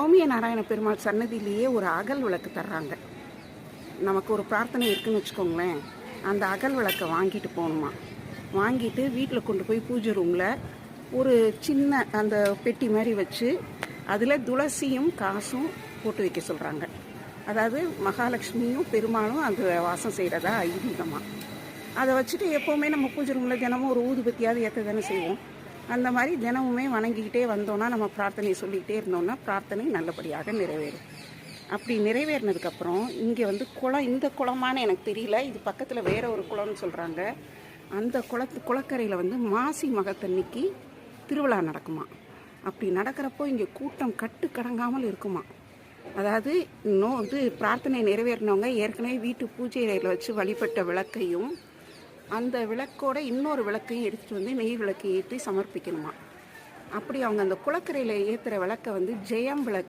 சௌமிய நாராயண பெருமாள் சன்னதியிலேயே ஒரு அகல் விளக்கு தர்றாங்க. நமக்கு ஒரு பிரார்த்தனை இருக்குன்னு வச்சுக்கோங்களேன், அந்த அகல் விளக்கை வாங்கிட்டு போகணுமா. வாங்கிட்டு வீட்டில் கொண்டு போய் பூஜை ரூமில் ஒரு சின்ன அந்த பெட்டி மாதிரி வச்சு அதில் துளசியும் காசும் போட்டு வைக்க சொல்கிறாங்க. அதாவது மகாலட்சுமியும் பெருமாளும் அந்த வாசம் செய்கிறதா ஐதீகமாக. அதை வச்சுட்டு எப்போவுமே நம்ம பூஜை ரூமில் தினமும் ஒரு ஊதுபத்தியாவது ஏற்ற தானே செய்வோம். அந்த மாதிரி தினமுமே வணங்கிக்கிட்டே வந்தோன்னா, நம்ம பிரார்த்தனையை சொல்லிக்கிட்டே இருந்தோம்னா பிரார்த்தனை நல்லபடியாக நிறைவேறும். அப்படி நிறைவேறினதுக்கப்புறம் இங்கே வந்து குளம், இந்த குளமானு எனக்கு தெரியல, இது பக்கத்தில் வேற ஒரு குளம்னு சொல்கிறாங்க. அந்த குளக்கரையில் வந்து மாசி மகத்தன்னைக்கு திருவிழா நடக்குமா. அப்படி நடக்கிறப்போ இங்கே கூட்டம் கட்டு கடங்காமல் இருக்குமா. அதாவது இது பிரார்த்தனை நிறைவேறினவங்க ஏற்கனவே வீட்டு பூஜை அறையில் வச்சு வழிபட்ட விளக்கையும் அந்த விளக்கோட இன்னொரு விளக்கையும் எடுத்துகிட்டு வந்து நெய் விளக்கு ஏற்றி சமர்ப்பிக்கணுமா. அப்படி அவங்க அந்த குளக்கரையில் ஏற்றுற விளக்கை வந்து ஜெயம் விளக்கு